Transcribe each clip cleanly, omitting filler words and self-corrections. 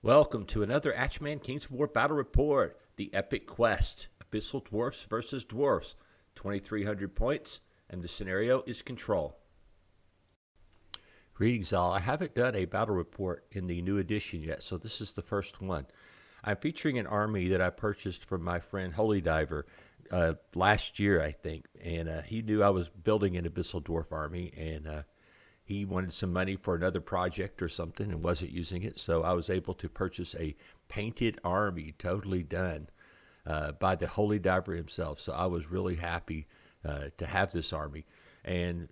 Welcome to another Ashman Kings of War Battle Report, the Epic Quest, Abyssal Dwarfs versus Dwarfs, 2,300 points, and the scenario is Control. Greetings all, I haven't done a battle report in the new edition yet, so this is the first one. I'm featuring an army that I purchased from my friend Holy Diver last year, I think, and he knew I was building an Abyssal Dwarf army, and he wanted some money for another project or something and wasn't using it, so I was able to purchase a painted army, totally done, by the Holy Diver himself. So I was really happy to have this army. And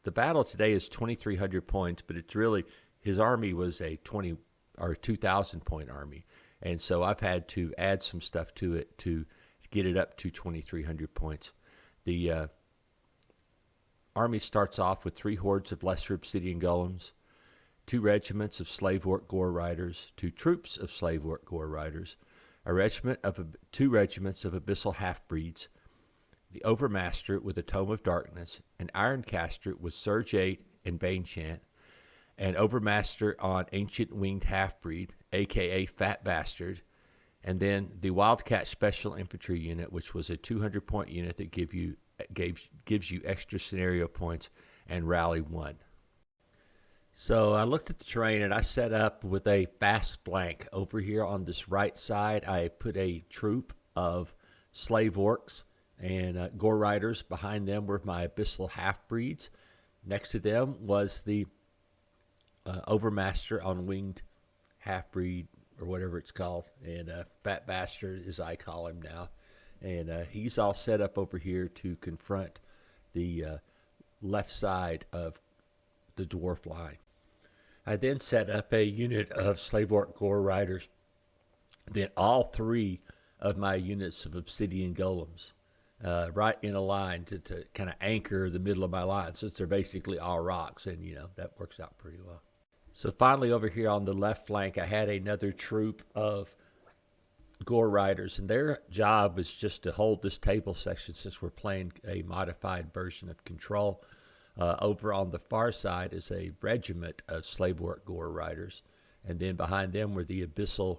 the battle today is 2,300 points, but it's really, his army was a 2,000 point army. And so I've had to add some stuff to it to get it up to 2,300 points. The army starts off with 3 hordes of lesser obsidian golems, 2 regiments of slave orc gore riders, 2 troops of slave orc gore riders, 2 regiments of abyssal half-breeds, the overmaster with a tome of darkness, an ironcaster with surge 8 and bane chant, an overmaster on ancient winged half-breed, aka fat bastard, and then the Wildcat special infantry unit, which was a 200 point unit that gives you extra scenario points and rally 1. So I looked at the terrain and I set up with a fast flank. Over here on this right side, I put a troop of slave orcs and gore riders. Behind them were my abyssal half-breeds. Next to them was the overmaster on winged half-breed, or whatever it's called, and fat bastard, as I call him now. And he's all set up over here to confront the left side of the dwarf line. I then set up a unit of slave orc gore riders. Then all 3 of my units of obsidian golems right in a line to kind of anchor the middle of my line, since they're basically all rocks, and that works out pretty well. So finally, over here on the left flank, I had another troop of gore riders, and their job is just to hold this table section, since we're playing a modified version of Control. Over on the far side is a regiment of slave orc gore riders, and then behind them were the abyssal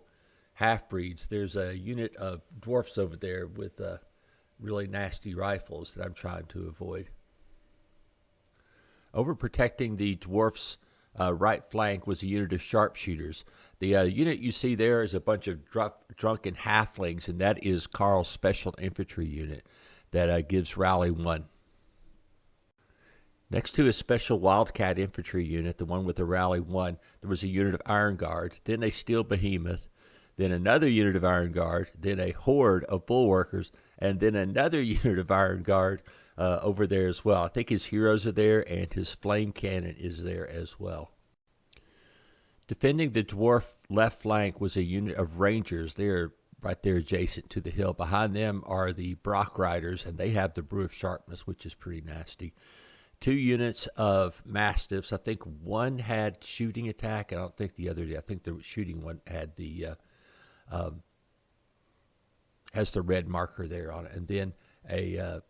half-breeds. There's a unit of dwarfs over there with really nasty rifles that I'm trying to avoid. Over protecting the dwarfs' right flank was a unit of sharpshooters. The unit you see there is a bunch of drunken halflings, and that is Carl's special infantry unit that gives rally 1. Next to his special Wildcat infantry unit, the one with the rally 1, there was a unit of Iron Guard, then a steel behemoth, then another unit of Iron Guard, then a horde of bulwarkers, and then another unit of Iron Guard over there as well. I think his heroes are there, and his flame cannon is there as well. Defending the dwarf left flank was a unit of Rangers. They're right there adjacent to the hill. Behind them are the Brock Riders, and they have the Brew of Sharpness, which is pretty nasty. 2 units of Mastiffs. I think one had shooting attack. I don't think the other did. I think the shooting one had the has the red marker there on it. And then I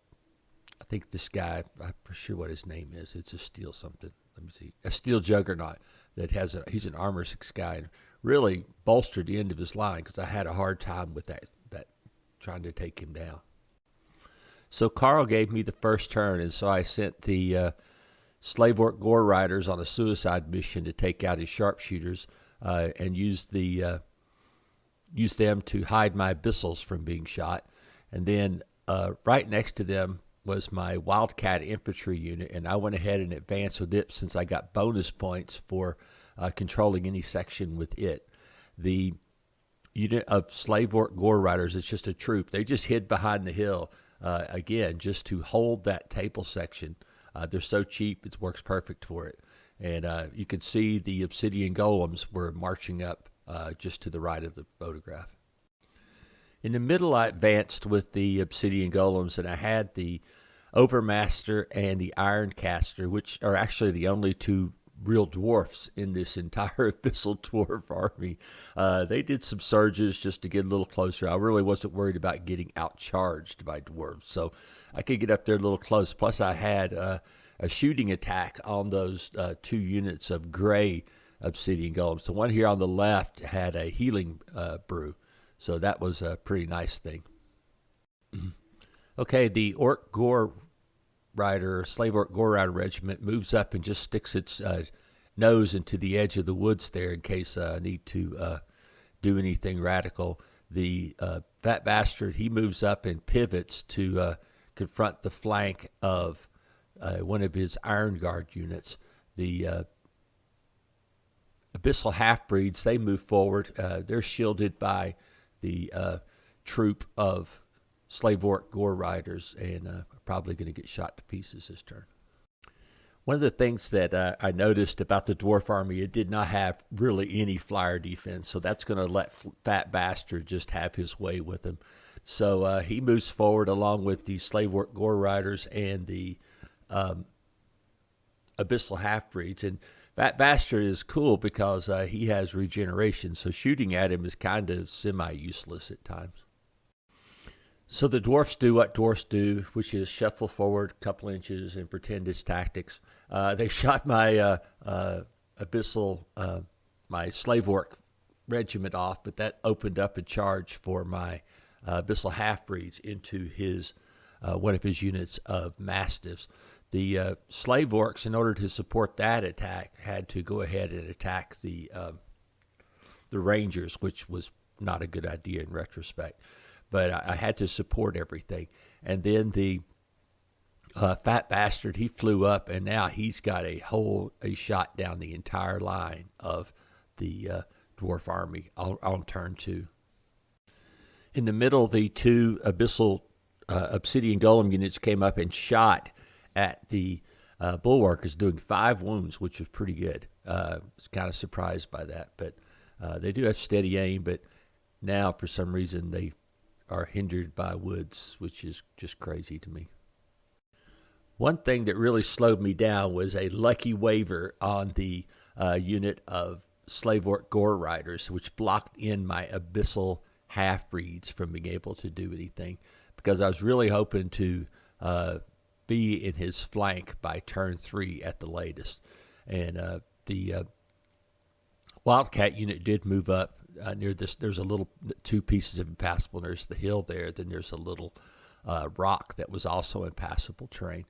think this guy, I'm not sure what his name is. It's a steel something. Let me see. A steel juggernaut that has he's an armor 6 guy, and really bolstered the end of his line, because I had a hard time with that trying to take him down. So Carl gave me the first turn, and so I sent the slave orc gore riders on a suicide mission to take out his sharpshooters and use them to hide my abyssals from being shot. And then right next to them was my Wildcat infantry unit, and I went ahead and advanced with it, since I got bonus points for controlling any section with it. The unit of slave orc gore riders is just a troop. They just hid behind the hill, again, just to hold that table section. They're so cheap, it works perfect for it. And you can see the obsidian golems were marching up just to the right of the photograph. In the middle, I advanced with the obsidian golems, and I had the overmaster and the ironcaster, which are actually the only 2 real dwarfs in this entire abyssal dwarf army. They did some surges just to get a little closer. I really wasn't worried about getting outcharged by dwarves, so I could get up there a little close. Plus, I had a shooting attack on those 2 units of gray obsidian golems. The one here on the left had a healing brew, so that was a pretty nice thing. Okay, the Orc Gore Rider, Slave Orc Gore Rider Regiment moves up and just sticks its nose into the edge of the woods there in case I need to do anything radical. The Fat Bastard, he moves up and pivots to confront the flank of one of his Iron Guard units. The Abyssal Half-Breeds, they move forward. They're shielded by the troop of Slave Orc Gore Riders and are probably going to get shot to pieces this turn. One of the things that I noticed about the Dwarf army, it did not have really any flyer defense, so that's going to let Fat Bastard just have his way with him. So he moves forward along with the Slave Orc Gore Riders and the Abyssal Half-Breeds. And Fat Bastard is cool because he has regeneration, so shooting at him is kind of semi-useless at times. So the Dwarfs do what Dwarfs do, which is shuffle forward a couple inches and pretend it's tactics. They shot my Abyssal, my Slave Orc regiment off, but that opened up a charge for my Abyssal Half-Breeds into his one of his units of Mastiffs. The Slave Orcs, in order to support that attack, had to go ahead and attack the Rangers, which was not a good idea in retrospect. But I had to support everything. And then the Fat Bastard, he flew up, and now he's got a shot down the entire line of the Dwarf army on turn 2. In the middle, the two Abyssal Obsidian Golem units came up and shot at the Bulwarkers, doing 5 wounds, which was pretty good. I was kind of surprised by that. But they do have steady aim, but now for some reason they are hindered by woods, which is just crazy to me. One thing that really slowed me down was a lucky waiver on the unit of Slave Orc Gore Riders, which blocked in my Abyssal Half-Breeds from being able to do anything, because I was really hoping to be in his flank by turn 3 at the latest. And the Wildcat unit did move up near this. There's a little 2 pieces of impassable. There's the hill there. Then there's a little rock that was also impassable terrain.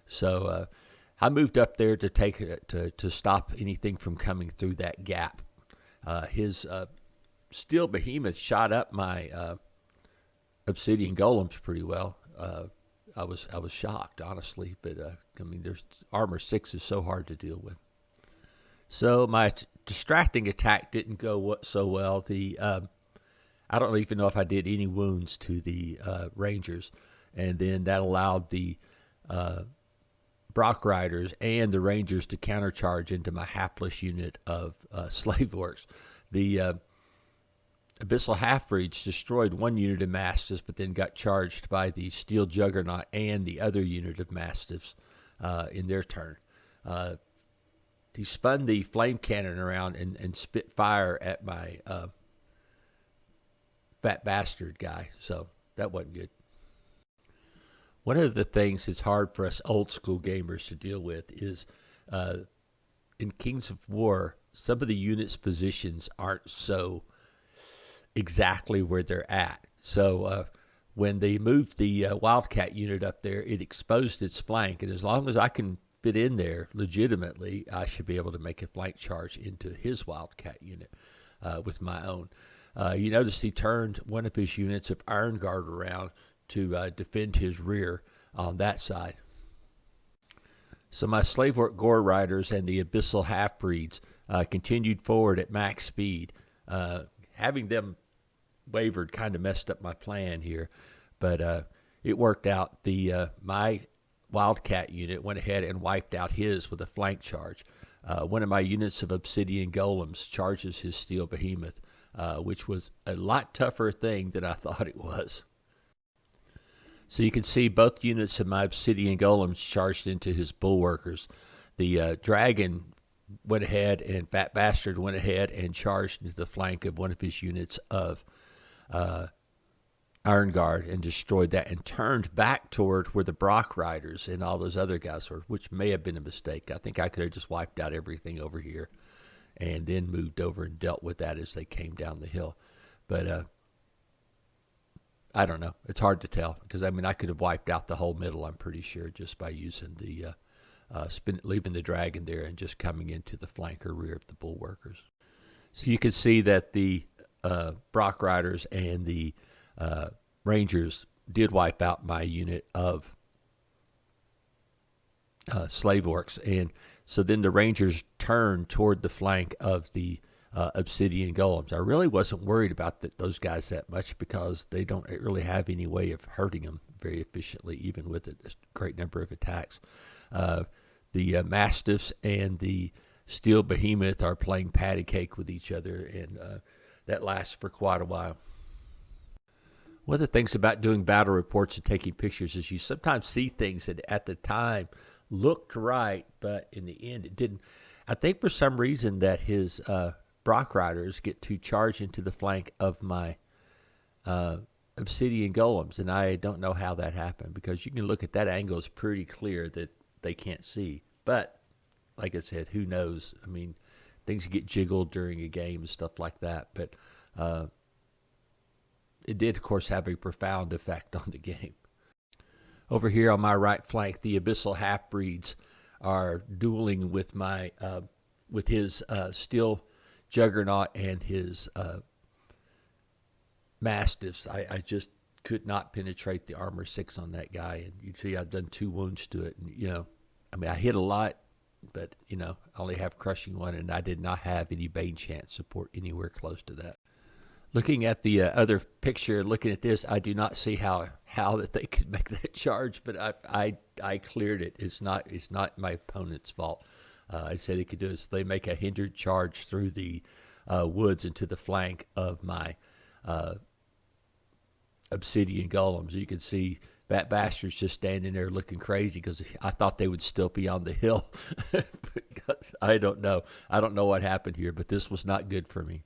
So I moved up there to take to stop anything from coming through that gap. His Steel Behemoth shot up my Obsidian Golems pretty well. I was shocked, honestly, but I mean, there's armor 6 is so hard to deal with. So my distracting attack didn't go so well. I don't even know if I did any wounds to the Rangers, and then that allowed the Brock Riders and the Rangers to countercharge into my hapless unit of Slave Orcs. The Abyssal Half-Breeds destroyed one unit of Mastiffs, but then got charged by the Steel Juggernaut and the other unit of Mastiffs in their turn. He spun the flame cannon around and spit fire at my Fat Bastard guy, so that wasn't good. One of the things that's hard for us old school gamers to deal with is in Kings of War, some of the units' positions aren't so exactly where they're at. So when they moved the Wildcat unit up there, it exposed its flank, and as long as I can fit in there legitimately, I should be able to make a flank charge into his Wildcat unit with my own. You notice he turned one of his units of Iron Guard around to defend his rear on that side. So my Slave Orc Gore Riders and the Abyssal Half-Breeds continued forward at max speed. Having them wavered kind of messed up my plan here, but it worked out. My Wildcat unit went ahead and wiped out his with a flank charge. One of my units of Obsidian Golems charges his Steel Behemoth, which was a lot tougher thing than I thought it was. So you can see both units of my Obsidian Golems charged into his Bulwarkers. The Dragon went ahead, and Fat Bastard went ahead and charged into the flank of one of his units of Iron Guard and destroyed that, and turned back toward where the Brock Riders and all those other guys were, which may have been a mistake. I think I could have just wiped out everything over here and then moved over and dealt with that as they came down the hill. But I don't know. It's hard to tell because, I mean, I could have wiped out the whole middle, I'm pretty sure, just by using the leaving the dragon there and just coming into the flank or rear of the bulwarkers. So you can see that the Brock Riders and the Rangers did wipe out my unit of slave orcs, and so then the Rangers turned toward the flank of the obsidian golems. I really wasn't worried about those guys that much because they don't really have any way of hurting them very efficiently, even with a great number of attacks. The Mastiffs and the Steel Behemoth are playing patty cake with each other, and that lasts for quite a while. One of the things about doing battle reports and taking pictures is you sometimes see things that at the time looked right, but in the end it didn't. I think for some reason that his Brock Riders get to charge into the flank of my obsidian golems, and I don't know how that happened because you can look at that angle. It's pretty clear that they can't see. But like I said, who knows? I mean, things get jiggled during a game and stuff like that. But it did, of course, have a profound effect on the game. Over here on my right flank, the Abyssal Half-Breeds are dueling with my with his Steel Juggernaut and his Mastiffs. I just could not penetrate the armor 6 on that guy, and you see I've done 2 wounds to it. And I mean, I hit a lot, but I only have crushing 1, and I did not have any Bane Chant support anywhere close to that. Looking at the other picture, looking at this, I do not see how that they could make that charge, but I cleared it. It's not my opponent's fault. I said he could do it. So they make a hindered charge through the woods into the flank of my obsidian golems. You can see that bastard's just standing there looking crazy because I thought they would still be on the hill. I don't know. I don't know what happened here, but this was not good for me.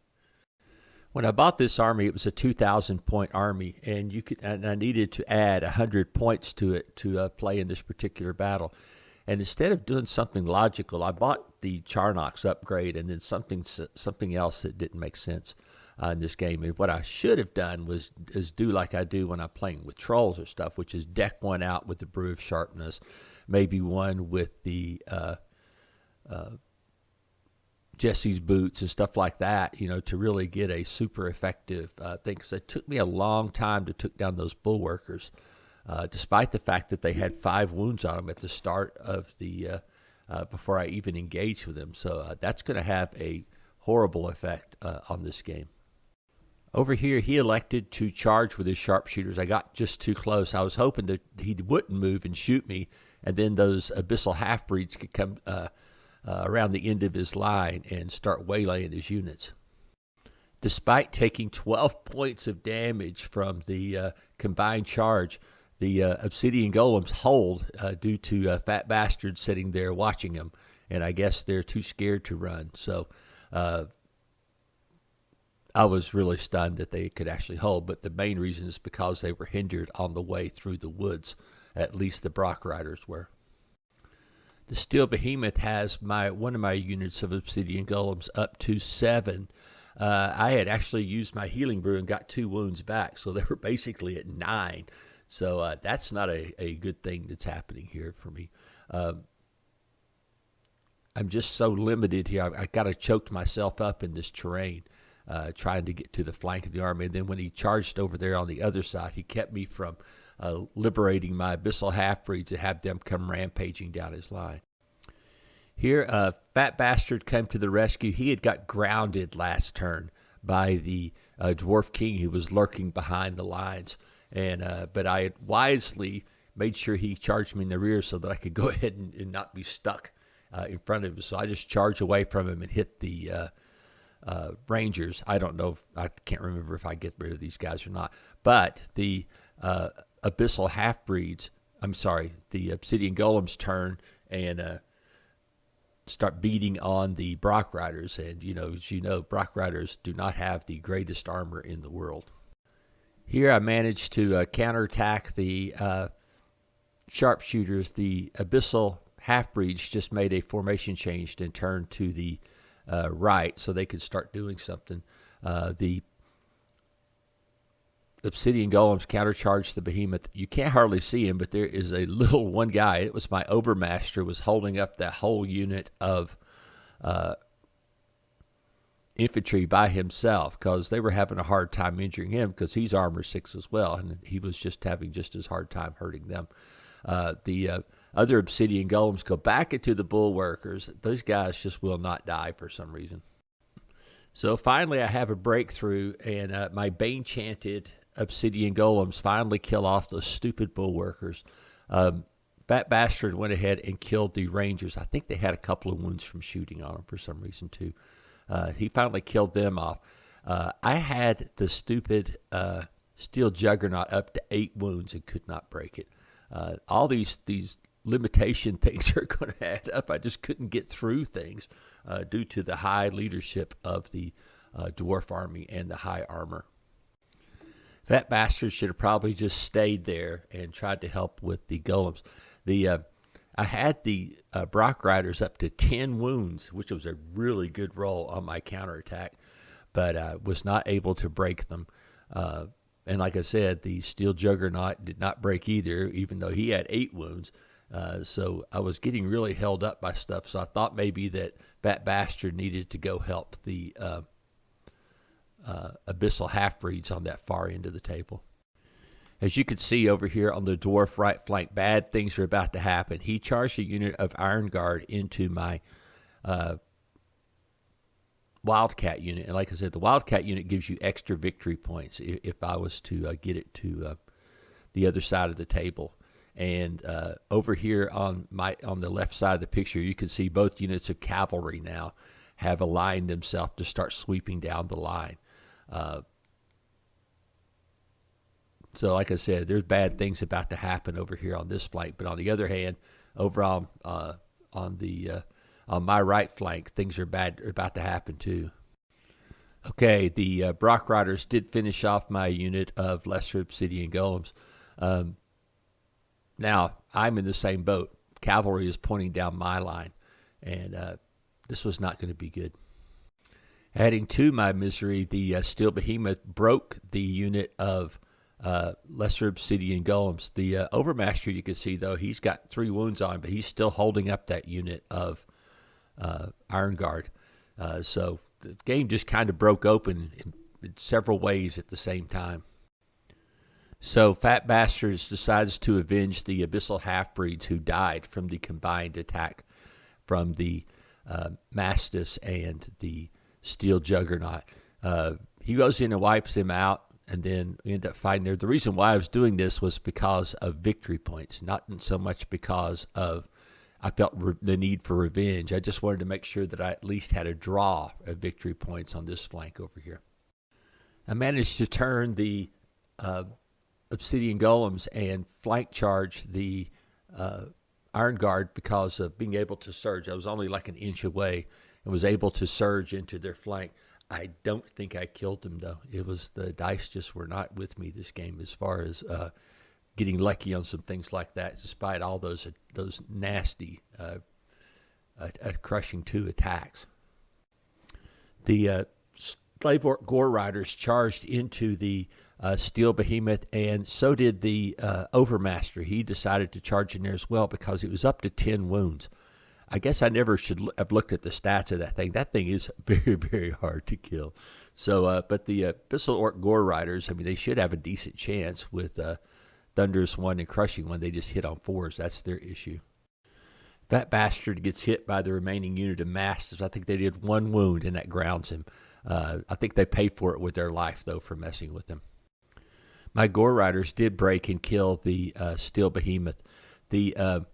When I bought this army, it was a 2,000 point army, and I needed to add 100 points to it to play in this particular battle. And instead of doing something logical, I bought the Charnox upgrade and then something else that didn't make sense in this game. And what I should have done was do like I do when I'm playing with trolls or stuff, which is deck one out with the Brew of Sharpness, maybe one with the Jesse's boots and stuff like that, to really get a super effective thing. Because it took me a long time to take down those bulwarkers, despite the fact that they had 5 wounds on them at the start of the before I even engaged with them. So that's going to have a horrible effect on this game. Over here, he elected to charge with his sharpshooters. I got just too close. I was hoping that he wouldn't move and shoot me, and then those Abyssal Half-Breeds could come around the end of his line and start waylaying his units. Despite taking 12 points of damage from the combined charge, the obsidian golems hold due to fat bastards sitting there watching them, and I guess they're too scared to run. So I was really stunned that they could actually hold, but the main reason is because they were hindered on the way through the woods. At least the Brock Riders were. The Steel Behemoth has one of my units of obsidian golems up to 7. I had actually used my healing brew and got 2 wounds back, so they were basically at 9. So that's not a good thing that's happening here for me. I'm just so limited here. I got to choke myself up in this terrain, trying to get to the flank of the army. And then when he charged over there on the other side, he kept me from liberating my Abyssal Half-Breeds and have them come rampaging down his line. Here, Fat Bastard came to the rescue. He had got grounded last turn by the Dwarf King who was lurking behind the lines. But I had wisely made sure he charged me in the rear so that I could go ahead and not be stuck in front of him. So I just charged away from him and hit the Rangers. I can't remember if I get rid of these guys or not. But the Abyssal Half-Breeds, the Obsidian Golems turn and start beating on the Brock Riders. And, as you know, Brock Riders do not have the greatest armor in the world. Here I managed to counterattack the sharpshooters. The Abyssal Half-Breeds just made a formation change and turned to the right, so they could start doing something. The Obsidian Golems countercharged the behemoth. You can't hardly see him, but there is a little one guy. It was my Overmaster was holding up that whole unit of infantry by himself because they were having a hard time injuring him because he's armor 6 as well, and he was just having just as hard time hurting them. The other Obsidian Golems go back into the Bulwarkers. Those guys just will not die for some reason. So finally I have a breakthrough, and my Bane-chanted Obsidian Golems finally kill off those stupid Bulwarkers. That bastard went ahead and killed the Rangers. I think they had a couple of wounds from shooting on them for some reason too. He finally killed them off. I had the stupid Steel Juggernaut up to 8 wounds and could not break it. All these limitation things are going to add up. I just couldn't get through things due to the high leadership of the dwarf army and the high armor. That bastard should have probably just stayed there and tried to help with the golems. I had the Brock Riders up to 10 wounds, which was a really good roll on my counterattack, but was not able to break them. And like I said, the Steel Juggernaut did not break either, even though he had 8 wounds. So I was getting really held up by stuff, so I thought maybe that bastard needed to go help the Abyssal half-breeds on that far end of the table. As you can see over here on the dwarf right flank, bad things are about to happen. He charged a unit of Iron Guard into my Wildcat unit. And like I said, the Wildcat unit gives you extra victory points if I was to get it to the other side of the table. And over here on the left side of the picture, you can see both units of cavalry now have aligned themselves to start sweeping down the line. So like I said, there's bad things about to happen over here on this flank. But on the other hand, over on my right flank, things are about to happen too. Okay, the Brock Riders did finish off my unit of Lesser Obsidian Golems. Now, I'm in the same boat. Cavalry is pointing down my line, and this was not going to be good. Adding to my misery, the Steel Behemoth broke the unit of Lesser Obsidian Golems. The Overmaster, you can see, though, he's got 3 wounds on him, but he's still holding up that unit of Iron Guard. So the game just kind of broke open in several ways at the same time. So Fat Bastards decides to avenge the Abyssal half-breeds who died from the combined attack from the Mastiffs and the Steel Juggernaut. He goes in and wipes them out, and then we end up fighting there. The reason why I was doing this was because of victory points, not so much because of I felt the need for revenge. I just wanted to make sure that I at least had a draw of victory points on this flank over here. I managed to turn the Obsidian Golems and flank charge the Iron Guard because of being able to surge. I was only like an inch away and was able to surge into their flank. I don't think I killed them, though. It was the dice just were not with me this game as far as getting lucky on some things like that, despite all those nasty crushing 2 attacks. The Slave Orc Gore Riders charged into the Steel Behemoth, and so did the Overmaster. He decided to charge in there as well because it was up to 10 wounds. I guess I never should have looked at the stats of that thing. That thing is very, very hard to kill. So, but the Abyssal Orc Gore Riders, I mean, they should have a decent chance with Thunderous 1 and Crushing 1. They just hit on 4s. That's their issue. That bastard gets hit by the remaining unit of Mastiffs. I think they did 1 wound, and that grounds him. I think they pay for it with their life, though, for messing with them. My Gore Riders did break and kill the Steel Behemoth. The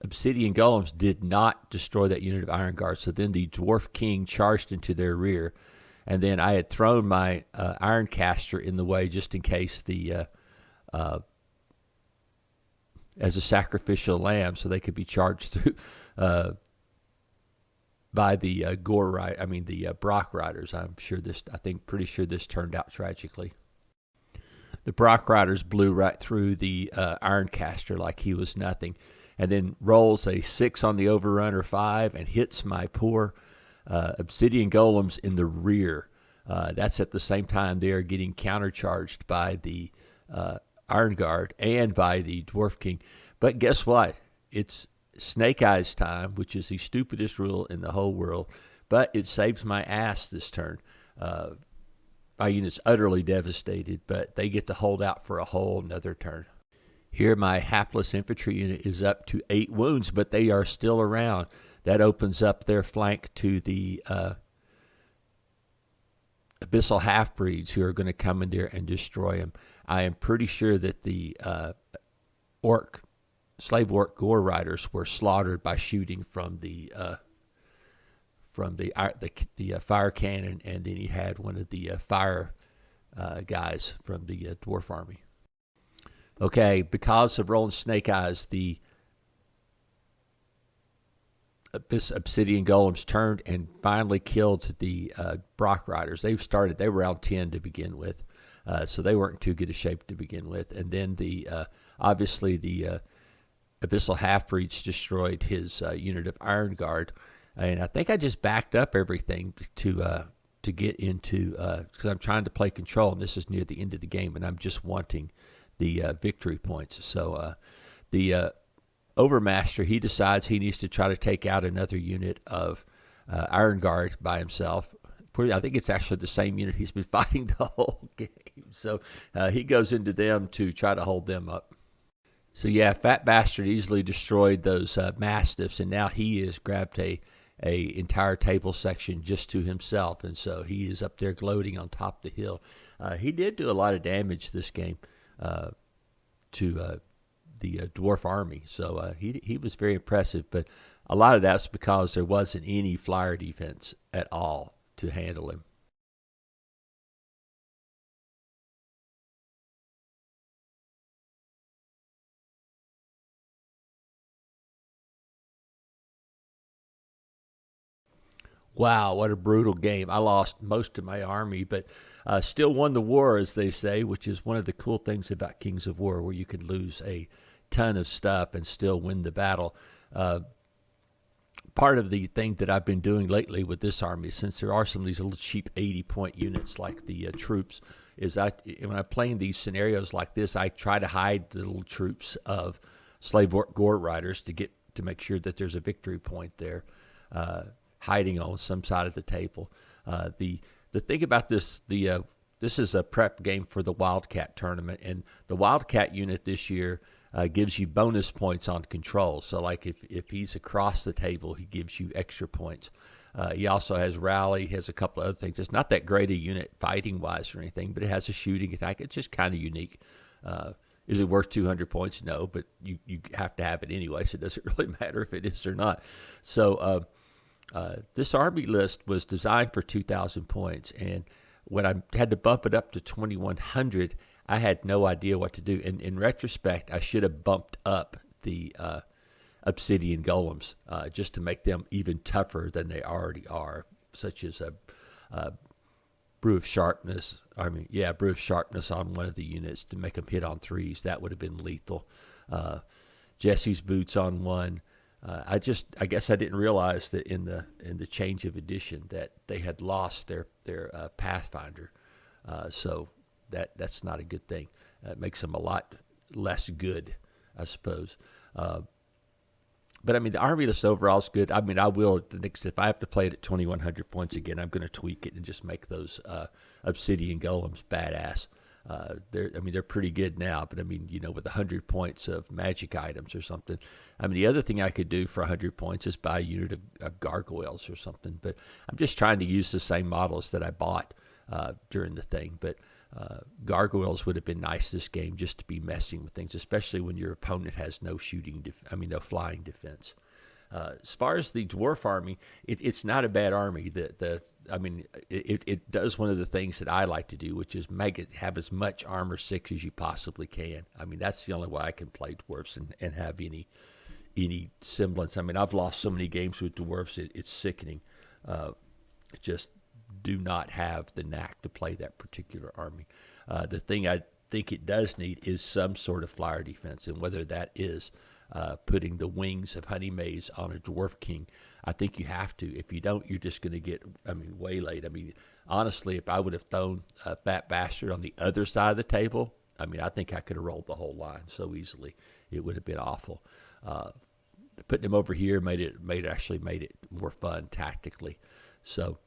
Obsidian Golems did not destroy that unit of Iron Guard, so then the Dwarf King charged into their rear, and then I had thrown my Iron Caster in the way just in case the as a sacrificial lamb, so they could be charged through by the the Brock Riders. Pretty sure this turned out tragically. The Brock Riders blew right through the Iron Caster like he was nothing. and then rolls a 6 on the overrun or 5 and hits my poor obsidian golems in the rear. That's at the same time they are getting countercharged by the Iron Guard and by the Dwarf King. But guess what? It's Snake Eyes time, which is the stupidest rule in the whole world. But it saves my ass this turn. My unit's utterly devastated, but they get to hold out for a whole another turn. Here, my hapless infantry unit is up to 8 wounds, but they are still around. That opens up their flank to the Abyssal half-breeds who are going to come in there and destroy them. I am pretty sure that the slave orc gore riders were slaughtered by shooting from the fire cannon, and then he had one of the fire guys from the dwarf army. Okay, because of rolling Snake Eyes, the obsidian golems turned and finally killed the Brock riders. They were around 10 to begin with, so they weren't in too good a shape to begin with. And then obviously the Abyssal half-breeds destroyed his unit of Iron Guard. And I think I just backed up everything to get into, because I'm trying to play control, and this is near the end of the game, and I'm just wanting the victory points. So the Overmaster, he decides he needs to try to take out another unit of Iron Guard by himself. I think it's actually the same unit he's been fighting the whole game. So he goes into them to try to hold them up. So yeah, Fat Bastard easily destroyed those Mastiffs, and now he has grabbed a entire table section just to himself, and so he is up there gloating on top of the hill. He did do a lot of damage this game to the dwarf army, so he was very impressive, but a lot of that's because there wasn't any flyer defense at all to handle him. Wow, what a brutal game. I lost most of my army, but still won the war, as they say, which is one of the cool things about Kings of War, where you can lose a ton of stuff and still win the battle. Part of the thing that I've been doing lately with this army, since there are some of these little cheap 80-point units like the troops, is when I'm playing these scenarios like this, I try to hide the little troops of slave gore riders to make sure that there's a victory point there. Hiding on some side of the table. The thing about this, this is a prep game for the Wildcat tournament, and the Wildcat unit this year gives you bonus points on control. So like if he's across the table, he gives you extra points. He also has rally, has a couple of other things. It's not that great a unit fighting-wise or anything, but it has a shooting attack. It's just kind of unique. Is it worth 200 points? No, but you have to have it anyway, so it doesn't really matter if it is or not. So this army list was designed for 2,000 points, and when I had to bump it up to 2,100, I had no idea what to do. And in retrospect, I should have bumped up the obsidian golems just to make them even tougher than they already are, such as a brew of sharpness. Brew of sharpness on one of the units to make them hit on 3s. That would have been lethal. Jesse's boots on one. I guess I didn't realize that in the change of edition that they had lost their Pathfinder, so that's not a good thing. It makes them a lot less good, I suppose. But I mean, the army list overall is good. I mean, I will if I have to play it at 2,100 points again, I'm going to tweak it and just make those obsidian golems badass. They're pretty good now, but I mean, with 100 points of magic items or something. I mean, the other thing I could do for 100 points is buy a unit of gargoyles or something, but I'm just trying to use the same models that I bought during the thing. But gargoyles would have been nice this game just to be messing with things, especially when your opponent has no no flying defense. As far as the dwarf army, it's not a bad army. It does one of the things that I like to do, which is have as much armor 6 as you possibly can. I mean, that's the only way I can play dwarfs and have any semblance. I mean, I've lost so many games with dwarfs, it's sickening. Just do not have the knack to play that particular army. The thing I think it does need is some sort of flyer defense, and whether that is putting the wings of Honey Maze on a Dwarf King. I think you have to. If you don't, you're just going to get, waylaid. Honestly, if I would have thrown a Fat Bastard on the other side of the table, I think I could have rolled the whole line so easily. It would have been awful. Putting him over here made it more fun tactically. So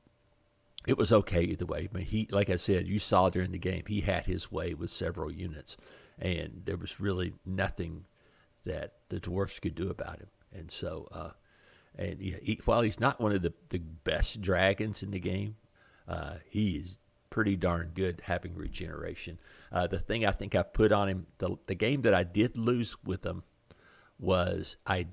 it was okay either way. He, like I said, you saw during the game, he had his way with several units, and there was really nothing that the Dwarfs could do about him. And so, while he's not one of the best dragons in the game, he is pretty darn good having regeneration. The thing I think I put on him, the game that I did lose with him was the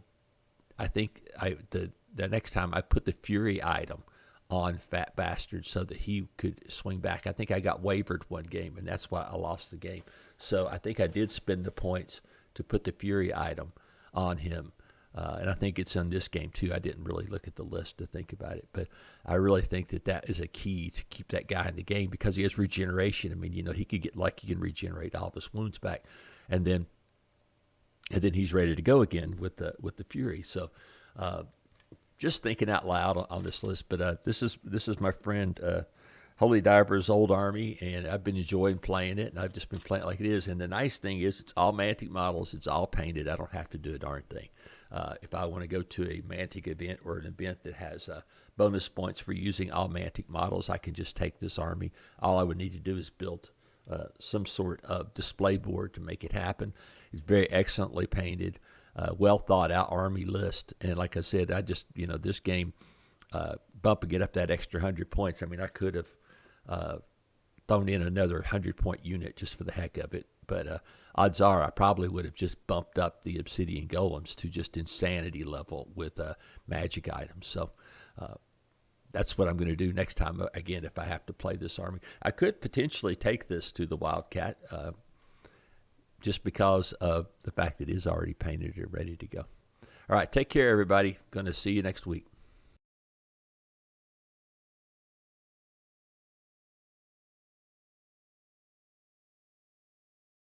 next time I put the Fury item on Fat Bastard so that he could swing back. I think I got wavered one game, and that's why I lost the game. So I think I did spend the points to put the Fury item on him. And I think it's on this game, too. I didn't really look at the list to think about it. But I really think that is a key to keep that guy in the game because he has regeneration. He could get lucky and regenerate all of his wounds back. And then he's ready to go again with the Fury. So just thinking out loud on this list. But this is my friend Holy Diver's old army, and I've been enjoying playing it, and I've just been playing it like it is. And the nice thing is it's all Mantic models. It's all painted. I don't have to do a darn thing. If I want to go to a Mantic event or an event that has bonus points for using all Mantic models, I can just take this army. All I would need to do is build some sort of display board to make it happen. It's very excellently painted, well thought out army list. And like I said, I just, this game, bump and get up that extra 100 points. I could have thrown in another 100-point unit just for the heck of it. But odds are I probably would have just bumped up the Obsidian Golems to just insanity level with magic items. So that's what I'm going to do next time, again, if I have to play this army. I could potentially take this to the Wildcat just because of the fact that it is already painted and ready to go. All right, take care, everybody. Going to see you next week.